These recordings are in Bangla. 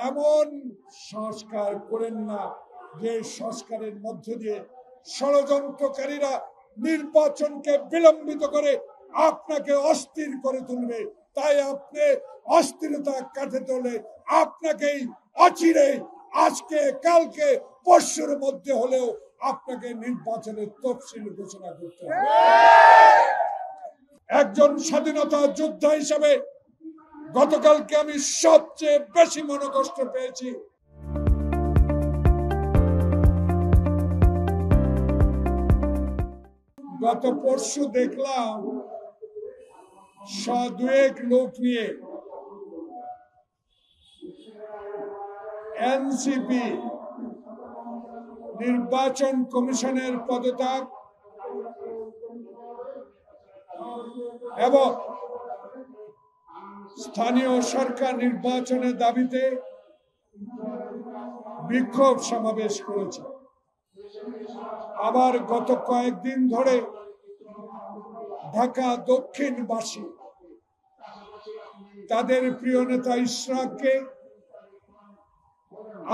এমন সংস্কার করেন না যে সংস্কারের মধ্য দিয়ে ষড়যন্ত্রকারীরা নির্বাচনকে বিলম্বিত করে আপনাকে অস্থির করে তুলবে। তাই আপনি অস্থিরতা কাটাতে হলে আপনাকেই অচিরে আজকে কালকে পরশুর মধ্যে হলেও আপনাকে নির্বাচনের তফসিল ঘোষণা করতে হবে। একজন স্বাধীনতা যোদ্ধা হিসাবে গতকালকে আমি সবচেয়ে বেশি মনোকষ্ট পেয়েছি গত পরশু দেখলাম দুয়েক লোক নিয়ে এনসিপি নির্বাচন কমিশনের পদত্যাগ এবং স্থানীয় সরকার নির্বাচনের দাবিতে বিক্ষোভ সমাবেশ করেছে। আবার গত কয়েকদিন ধরে ঢাকা দক্ষিণবাসী তাদের প্রিয় নেতা ইশরাককে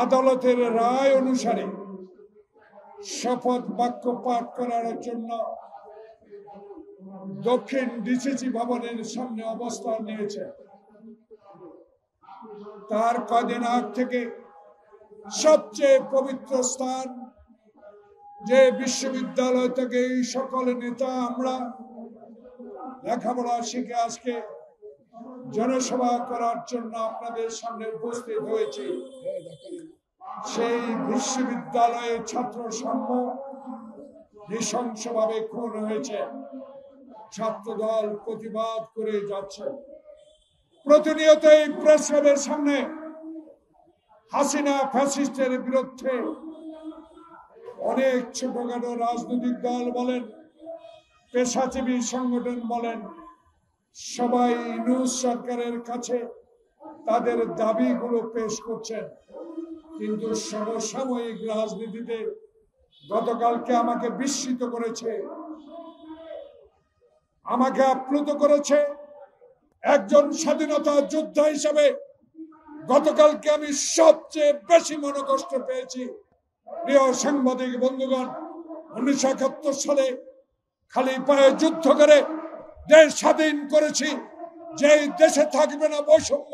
আদালতের রায় অনুসারে শপথ বাক্য পাঠ করার জন্য দক্ষিণ ডিসিসি ভবনের সামনে অবস্থান নিয়েছে। তার কদিন আগ থেকে সবচেয়ে পবিত্র স্থান যে বিশ্ববিদ্যালয় থেকে এই সকল নেতা আমরা লেখাপড়া শিখে আজকে জনসভা করার জন্য আপনাদের সামনে উপস্থিত হয়েছে, সেই বিশ্ববিদ্যালয়ে ছাত্র সংঘ নৃশংসভাবে খুন হয়েছে। ছাত্রদল প্রতিবাদ করে যাচ্ছে। প্রতিনিয়ত এই প্রেস ক্লাবের সামনে হাসিনা ফ্যাসিস্টের বিরুদ্ধে অনেক ছোটখাটো রাজনৈতিক দল বলেন, পেশাজীবী সংগঠন বলেন, সবাই ইউনূস সরকারের কাছে তাদের দাবিগুলো পেশ করছেন। কিন্তু সমসাময়িক রাজনীতিতে গতকালকে আমাকে বিস্মিত করেছে, আমাকে আপ্লুত করেছে। একজন স্বাধীনতা যোদ্ধা হিসাবে গতকালকে আমি সবচেয়ে বেশি মনোকষ্ট পেয়েছি। প্রিয় সাংবাদিক বন্ধুগণ, 1971 সালে খালি পায়ে যুদ্ধ করে দেশ স্বাধীন করেছি। যেই দেশে থাকবে না বৈষম্য,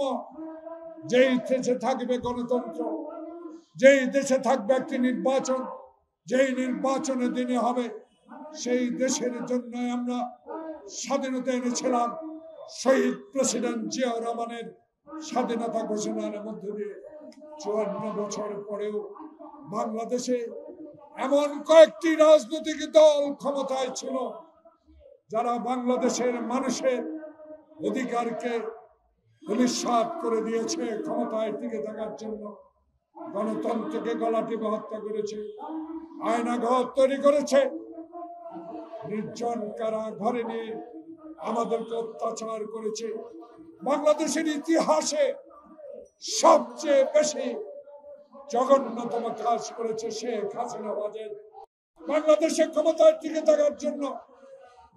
যেই দেশে থাকবে গণতন্ত্র, যেই দেশে থাকবে একটি নির্বাচন, যেই নির্বাচনের দিনে হবে, সেই দেশের জন্য আমরা স্বাধীনতা এনেছিলাম। শহীদ প্রেসিডেন্ট জিয়াউর রহমানের স্বাধীনতা ঘোষণার মধ্য দিয়ে 54 বছর পরেও বাংলাদেশে এমন কয়েকটি রাজনৈতিক দল ক্ষমতায় ছিল যারা বাংলাদেশের মানুষের অধিকারকে ধূলিসাৎ করে দিয়েছে। ক্ষমতায় টিকে থাকার জন্য গণতন্ত্রকে গলা টিপে হত্যা করেছে, আয়নাঘর তৈরি করেছে, নির্জন কারা ঘরে নিয়ে আমাদেরকে অত্যাচার করেছে। বাংলাদেশের ইতিহাসে সবচেয়ে বেশি জঘন্যতম কাজ করেছে শেখ হাসিনা। বাংলাদেশে ক্ষমতায় টিকে থাকার জন্য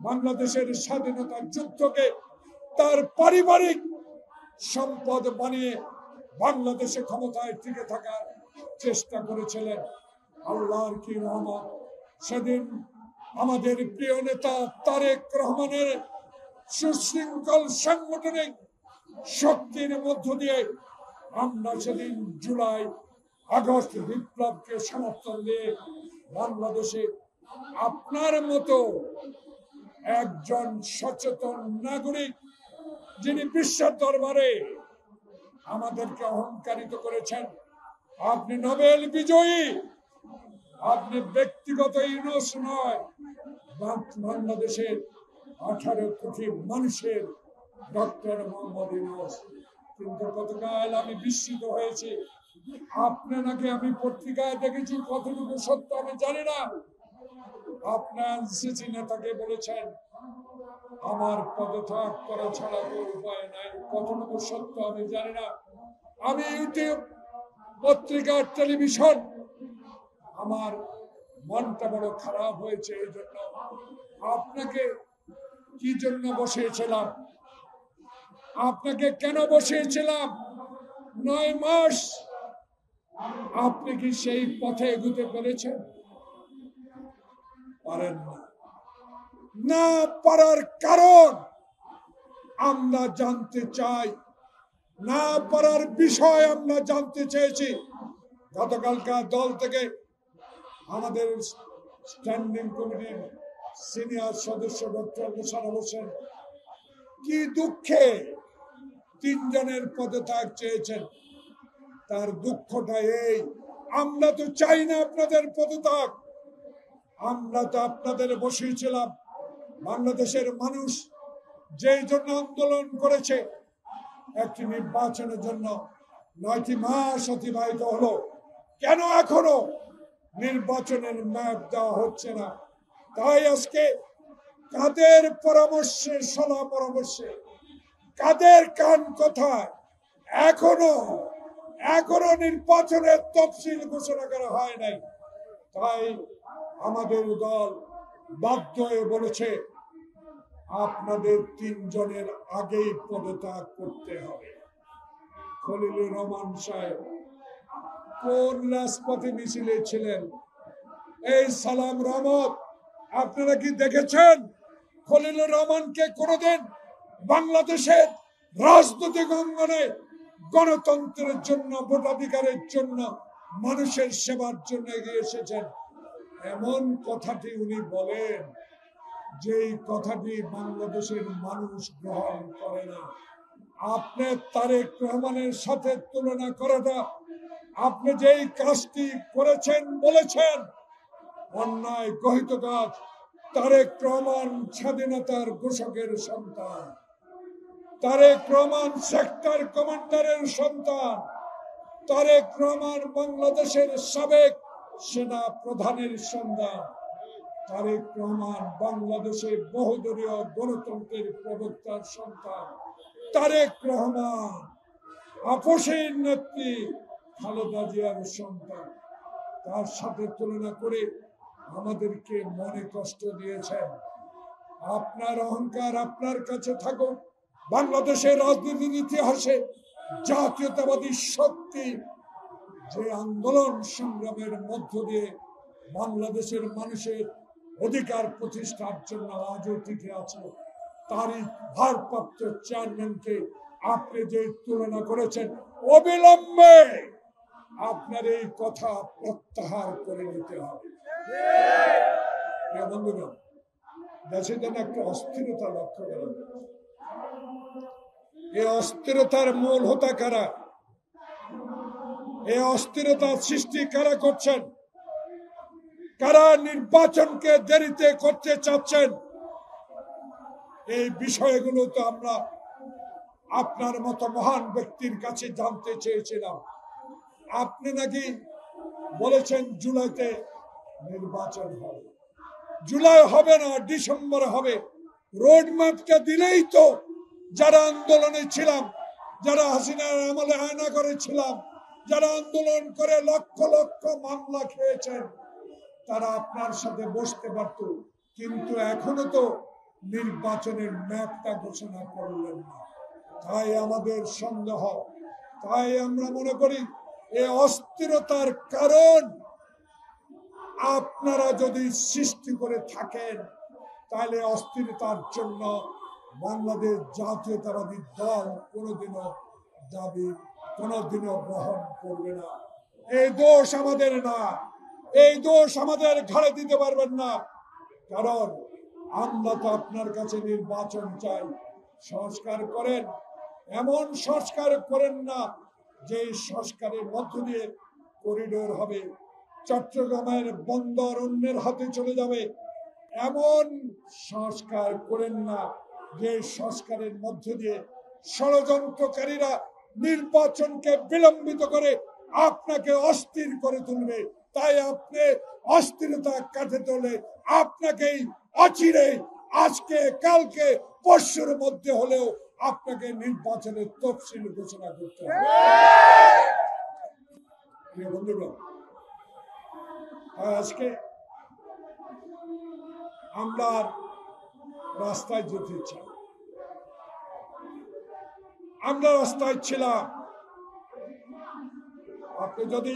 বাংলাদেশের স্বাধীনতার যুদ্ধকে তার পারিবারিক সম্পদ বানিয়ে বাংলাদেশে ক্ষমতায় টিকে থাকার চেষ্টা করেছিলেন। আল্লাহর কি রহমত, সেদিন আমাদের প্রিয় নেতা তারেক রহমানের সুশৃঙ্খল সাংগঠনিক শক্তির মধ্য দিয়ে আমরা সেদিন জুলাই আগস্ট বিপ্লবকে সমর্থন দিয়ে বাংলাদেশে আপনার মতো একজন সচেতন নাগরিক, যিনি বিশ্বের দরবারে আমাদেরকে অহংকারিত করেছেন, আপনি নোবেল বিজয়ী, আপনি ব্যক্তিগত ইউনূস নয়, বাংলাদেশের 18 কোটি মানুষের ডক্টর মোহাম্মদ ইউনূস। কিন্তু গতকাল আমি বিস্মিত হয়েছি, আপনাকে আমি পত্রিকায় দেখেছি, কতটুকু সত্য আমি জানি না। আপনার সিসি নেতাকে বলেছেন আমার পদত্যাগ করা ছাড়া কোনো উপায় নাই। কতটুকু সত্য আমি জানি না। আমি ইউটিউব, পত্রিকা, টেলিভিশন, আমার মনটা বড় খারাপ হয়েছে। এই জন্য আপনাকে কি জন্য বসিয়েছিলাম, আপনাকে কেন বসিয়েছিলাম? 9 মাস আপনি কি সেই পথে এগুতে পেরেছেন? পারেন না। না পারার কারণ আমরা জানতে চাই, না পারার বিষয় আমরা জানতে চেয়েছি। গতকালকার দল থেকে আমাদের স্ট্যান্ডিং কমিটির সিনিয়র সদস্য ডক্টর মোশাররফ হোসেন কি দুঃখে 3 জনের পদত্যাগ চেয়েছেন। তার দুঃখটা এই, আমরা তো চাই না আপনাদের পদত্যাগ, আমরা তো আপনাদের বসিয়েছিলাম। বাংলাদেশের মানুষ যেই জন্য আন্দোলন করেছে, একটি নির্বাচনের জন্য 9টি মাস অতিবাহিত হলো, কেন এখনো নির্বাচনের ম্যাপ দেওয়া হচ্ছে না? তাই আজকে কাদের পরামর্শে, সলা পরামর্শে, কাদের কান কথায় এখনো নির্বাচনের তফসিল ঘোষণা করা হয় নাই। তাই আমাদের দল বাধ্য হয়ে বলেছে আপনাদের 3 জনের আগেই পদত্যাগ করতে হবে। খলিলুর রহমান সাহেব কোন রাজপথে মিছিলে ছিলেন? এই সালাম রহমত আপনারা কি দেখেছেন খলিলুর রহমানকে কোনোদিন বাংলাদেশের রাজনৈতিক অঙ্গনে গণতন্ত্রের জন্য, ভোটাধিকারের জন্য, মানুষের সেবার জন্য এগিয়ে এসেছেন? এমন কথাটি উনি বলেন, যেই কথাটি বাংলাদেশের মানুষ গ্রহণ করে না। আপনি তারেক রহমানের সাথে তুলনা করাটা, আপনি যেই কাজটি করেছেন, বলেছেন অন্যায় গহিত কাজ। তারেক রহমান স্বাধীনতার ঘোষকের সন্তান, তারেক রহমান সেক্টর কমান্ডারের সন্তান, তারেক রহমান বাংলাদেশের সাবেক সেনা প্রধানের সন্তান, তারেক রহমান বাংলাদেশের বহুদলীয় গণতন্ত্রের প্রবক্তার সন্তান, তারেক রহমান আপসের নেত্রী খালেদা জিয়ার সন্তান। তার সাথে তুলনা করে আমাদেরকে মনে কষ্ট দিয়েছেন। আপনার অহংকার আপনার কাছে থাকুক। বাংলাদেশের রাজনীতির ইতিহাসে জাতীয়তাবাদী শক্তি যে আন্দোলন সংগ্রামের মধ্য দিয়ে বাংলাদেশের মানুষের অধিকার প্রতিষ্ঠার জন্য আজও টিকে আছে, তারই ভারপ্রাপ্ত চেয়ারম্যানকে আপনি যে তুলনা করেছেন, অবিলম্বে আপনার এই কথা প্রত্যাহার করে নিতে হবে। বন্ধুগণ, দেশে যেন একটা অস্থিরতা লক্ষ্য করা যায়। এই অস্থিরতার মূল হোতা কারা? এই অস্থিরতার সৃষ্টি কারা করছেন? কারা নির্বাচনকে দেরিতে করতে চাচ্ছেন? এই বিষয়গুলো তো আমরা আপনার মতো মহান ব্যক্তির কাছে জানতে চেয়েছিলাম। আপনি নাকি বলেছেন জুলাইতে নির্বাচন হবে। জুলাই হবে না, ডিসেম্বরে হবে। রোড ম্যাপটা দিলেই তো যারা আন্দোলনে ছিলাম, যারা হাসিনার আমলে আয়না করেছিলাম, যারা আন্দোলন করে লক্ষ লক্ষ মামলা খেয়েছেন, তারা আপনার সাথে বসতে পারত। কিন্তু এখনো তো নির্বাচনের ম্যাপটা ঘোষণা করলেন না। তাই আমাদের সন্দেহ, তাই আমরা মনে করি এই অস্থিরতার কারণ আপনারা যদি সৃষ্টি করে থাকেন, তাহলে অস্থিরতার জন্য বাংলাদেশ জাতীয়তাবাদী দল কোনোদিনও গ্রহণ করবে না। এই দোষ আমাদের না, এই দোষ আমাদের ঘাড়ে দিতে পারবেন না। কারণ আমরা তো আপনার কাছে নির্বাচন চাই। সংস্কার করেন, এমন সংস্কার করেন না যে সংস্কারের মধ্য দিয়ে করিডোর হবে, চট্টগ্রামের বন্দর অন্যের হাতে চলে যাবে। এমন সংস্কার করেন না যে সংস্কারের মধ্য দিয়ে ষড়যন্ত্রকারীরা নির্বাচনকে বিলম্বিত করে আপনাকে অস্থির করে তুলবে। তাই আপনি অস্থিরতা কাটাতে হলে আপনাকেই অচিরে, আজকে কালকে পরশুর মধ্যে হলেও আপনাকে নির্বাচনের তফসিল ঘোষণা করতে হবে। বন্ধুগণ, আজকে আমরা রাস্তায় যেতে চাই। আমরা রাস্তায় ছিলাম, আপনি যদি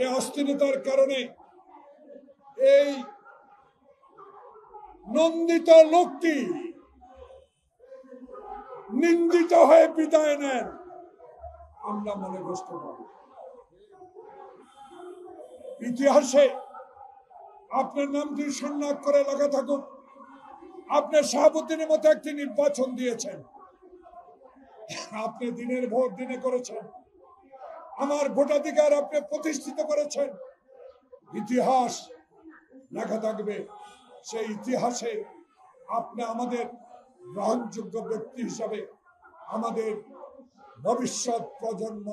এই অস্থিরতার কারণে এই নন্দিত লোকটি নিন্দিত হয়ে বিদায় নেন, আমরা মনে কষ্ট পাব। ইতিহাসে আপনার নামটি সন্ন্যাস করে লেখা থাকুক, আপনি শাহাবুদ্দিনের মতো একটি নির্বাচন দিয়েছেন, আপনি দিনের ভোট দিনে করেছেন, আমার ভোটাধিকার আপনি প্রতিষ্ঠিত করেছেন। ইতিহাস লেখা থাকবে, সেই ইতিহাসে আপনি আমাদের গ্রহণযোগ্য ব্যক্তি হিসাবে আমাদের ভবিষ্যৎ প্রজন্ম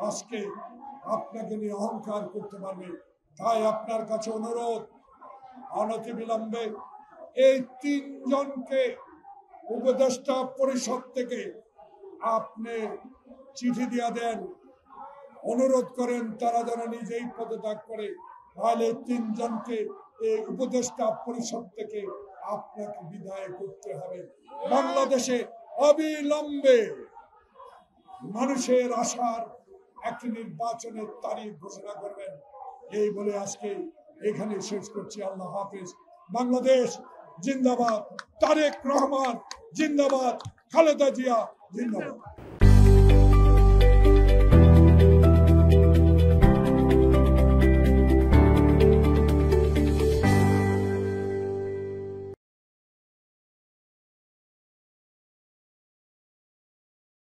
আজকে আপনাকে নিয়ে অহংকার করতে পারবে। তাই আপনার কাছে অনুরোধ, অনতিবিলম্বে এই তিনজনকে উপদেষ্টা পরিষদ থেকে আপনি চিঠি দিয়ে দেন, অনুরোধ করেন তারা যেন নিজেই পদত্যাগ করে, তাহলে তিনজনকে এই উপদেষ্টা পরিষদ থেকে আপনাকে বিদায় করতে হবে। বাংলাদেশে অবিলম্বে মানুষের আশার একটি নির্বাচনের তারিখ ঘোষণা করবেন, এই বলে আজকে এখানে শেষ করছি। আল্লাহ হাফেজ। বাংলাদেশ জিন্দাবাদ, তারেক রহমান জিন্দাবাদ, খালেদা জিয়া জিন্দাবাদ।